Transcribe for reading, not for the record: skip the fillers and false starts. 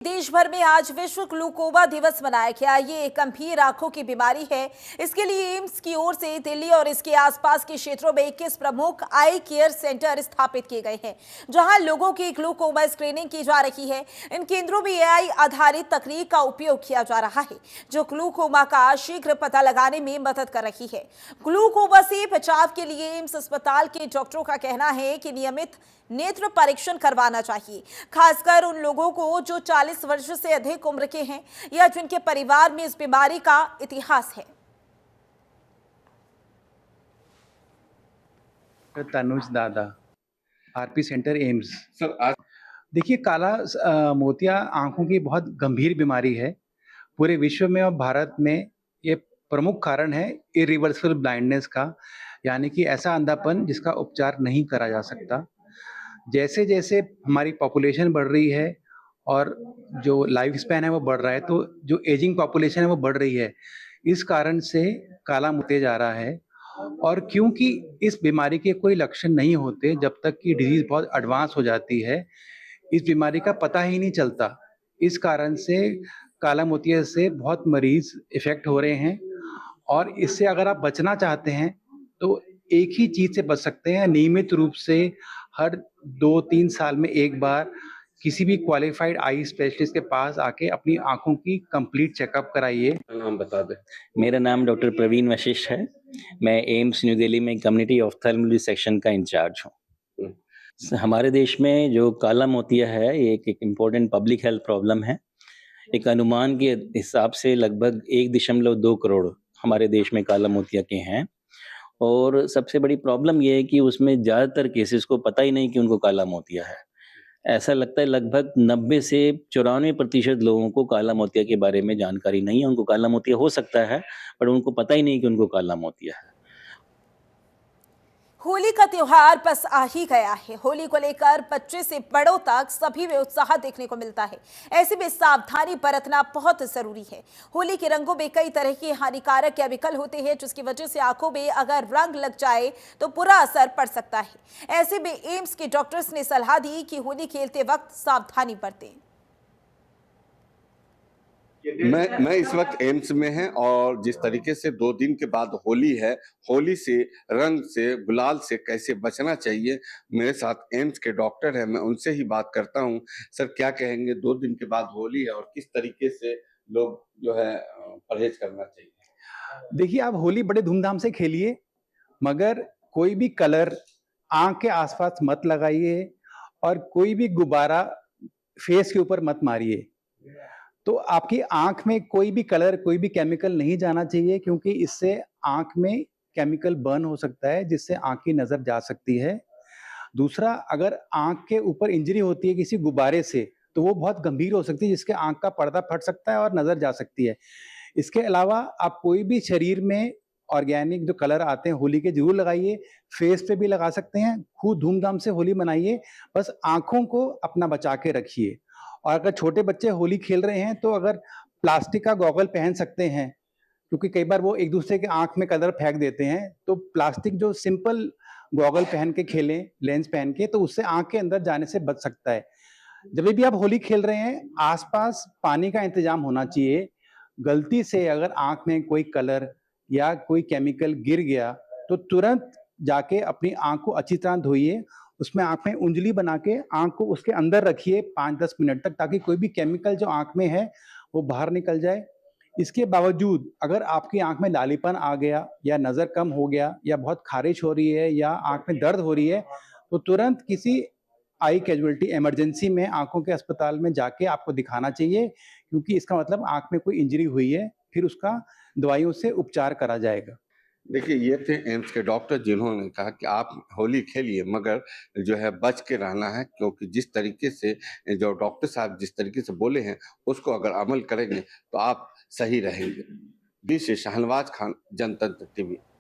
देश भर में आज विश्व ग्लूकोमा दिवस मनाया गया। ये एक गंभीर आंखों की बीमारी है। इसके लिए एम्स की ओर से दिल्ली और इसके आसपास के क्षेत्रों में 21 प्रमुख आई केयर सेंटर स्थापित किए गए हैं, जहां लोगों की ग्लूकोमा स्क्रीनिंग की जा रही है। इन केंद्रों में एआई आधारित तकनीक का उपयोग किया जा रहा है, जो ग्लूकोमा का शीघ्र पता लगाने में मदद कर रही है। ग्लूकोमा से बचाव के लिए एम्स अस्पताल के डॉक्टरों का कहना है कि नियमित नेत्र परीक्षण करवाना चाहिए, खासकर उन लोगों को जो 40 वर्ष से अधिक उम्र के हैं या जिनके परिवार में इस बीमारी का इतिहास है। तनुज दादा, आरपी सेंटर एम्स। सर आज देखिए, काला मोतिया आंखों की बहुत गंभीर बीमारी है। पूरे विश्व में और भारत में ये प्रमुख कारण है इरिवर्सिबल ब्लाइंडनेस का, यानी कि ऐसा अंधापन जिसका उपचार नहीं करा जा सकता। जैसे जैसे हमारी पॉपुलेशन बढ़ रही है और जो लाइफ स्पैन है वो बढ़ रहा है, तो जो एजिंग पॉपुलेशन है वो बढ़ रही है। इस कारण से काला मोतिया जा रहा है। और क्योंकि इस बीमारी के कोई लक्षण नहीं होते जब तक कि डिजीज बहुत एडवांस हो जाती है, इस बीमारी का पता ही नहीं चलता। इस कारण से काला मोतिया से बहुत मरीज इफेक्ट हो रहे हैं। और इससे अगर आप बचना चाहते हैं तो एक ही चीज से बच सकते हैं, नियमित रूप से हर 2-3 साल में एक बार किसी भी क्वालिफाइड आई स्पेशलिस्ट के पास आके अपनी आंखों की कंप्लीट चेकअप कराइए। नाम बता दें। मेरा नाम डॉक्टर प्रवीण वशिष्ठ है। मैं एम्स न्यू दिल्ली में कम्युनिटी ऑफ्थेल्मोलॉजी सेक्शन का इंचार्ज हूँ। हमारे देश में जो काला मोतिया है, ये एक इम्पोर्टेंट पब्लिक हेल्थ प्रॉब्लम है। एक अनुमान के हिसाब से लगभग 1.2 करोड़ हमारे देश में काला मोतिया के हैं। और सबसे बड़ी प्रॉब्लम ये है कि उसमें ज़्यादातर केसेस को पता ही नहीं कि उनको काला मोतिया है। ऐसा लगता है लगभग 90 से 94% लोगों को काला मोतिया के बारे में जानकारी नहीं है। उनको काला मोतिया हो सकता है, पर उनको पता ही नहीं कि उनको काला मोतिया है। होली का त्योहार बस आ ही गया है। होली को लेकर बच्चे से बड़ों तक सभी में उत्साह देखने को मिलता है। ऐसे में सावधानी बरतना बहुत जरूरी है। होली के रंगों में कई तरह के हानिकारक केमिकल होते हैं, जिसकी वजह से आंखों में अगर रंग लग जाए तो बुरा असर पड़ सकता है। ऐसे में एम्स के डॉक्टर्स ने सलाह दी कि होली खेलते वक्त सावधानी बरतें। मैं इस वक्त एम्स में हैं और जिस तरीके से 2 दिन के बाद होली है, होली से रंग से गुलाल से कैसे बचना चाहिए, मेरे साथ एम्स के डॉक्टर हैं, मैं उनसे ही बात करता हूं। सर क्या कहेंगे, 2 दिन के बाद होली है और किस तरीके से लोग जो है परहेज करना चाहिए? देखिए, आप होली बड़े धूमधाम से खेलिए, मगर कोई भी कलर आंख के आसपास मत लगाइए और कोई भी गुब्बारा फेस के ऊपर मत मारिए। तो आपकी आंख में कोई भी कलर, कोई भी केमिकल नहीं जाना चाहिए, क्योंकि इससे आंख में केमिकल बर्न हो सकता है, जिससे आंख की नजर जा सकती है। दूसरा, अगर आंख के ऊपर इंजरी होती है किसी गुब्बारे से, तो वो बहुत गंभीर हो सकती है, जिसके आंख का पर्दा फट सकता है और नजर जा सकती है। इसके अलावा आप कोई भी शरीर में ऑर्गेनिक जो कलर आते हैं होली के जरूर लगाइए। फेस पे भी लगा सकते हैं। खूब धूमधाम से होली मनाइए, बस आंखों को अपना बचा के रखिए। और अगर छोटे बच्चे होली खेल रहे हैं तो अगर प्लास्टिक का गॉगल पहन सकते हैं, क्योंकि कई बार वो एक दूसरे के आंख में कलर फेंक देते हैं, तो प्लास्टिक जो सिंपल गॉगल पहन के खेलें, लेंस पहन के, तो उससे आंख के अंदर जाने से बच सकता है। जब भी आप होली खेल रहे हैं, आसपास पानी का इंतजाम होना चाहिए। गलती से अगर आंख में कोई कलर या कोई केमिकल गिर गया तो तुरंत जाके अपनी आंख को अच्छी तरह धोइए। उसमें आंख में उंगली बना के आंख को उसके अंदर रखिए 5-10 मिनट तक, ताकि कोई भी केमिकल जो आंख में है वो बाहर निकल जाए। इसके बावजूद अगर आपकी आंख में लालीपन आ गया या नजर कम हो गया या बहुत खारिश हो रही है या आंख में दर्द हो रही है, तो तुरंत किसी आई कैजुअल्टी इमरजेंसी में आंखों के अस्पताल में जाके आपको दिखाना चाहिए, क्योंकि इसका मतलब आंख में कोई इंजरी हुई है। फिर उसका दवाइयों से उपचार करा जाएगा। देखिए, ये थे एम्स के डॉक्टर जिन्होंने कहा कि आप होली खेलिए, मगर जो है बच के रहना है, क्योंकि जिस तरीके से जो डॉक्टर साहब जिस तरीके से बोले हैं, उसको अगर अमल करेंगे तो आप सही रहेंगे। दिस इज शाहनवाज खान, जनतंत्र टीवी।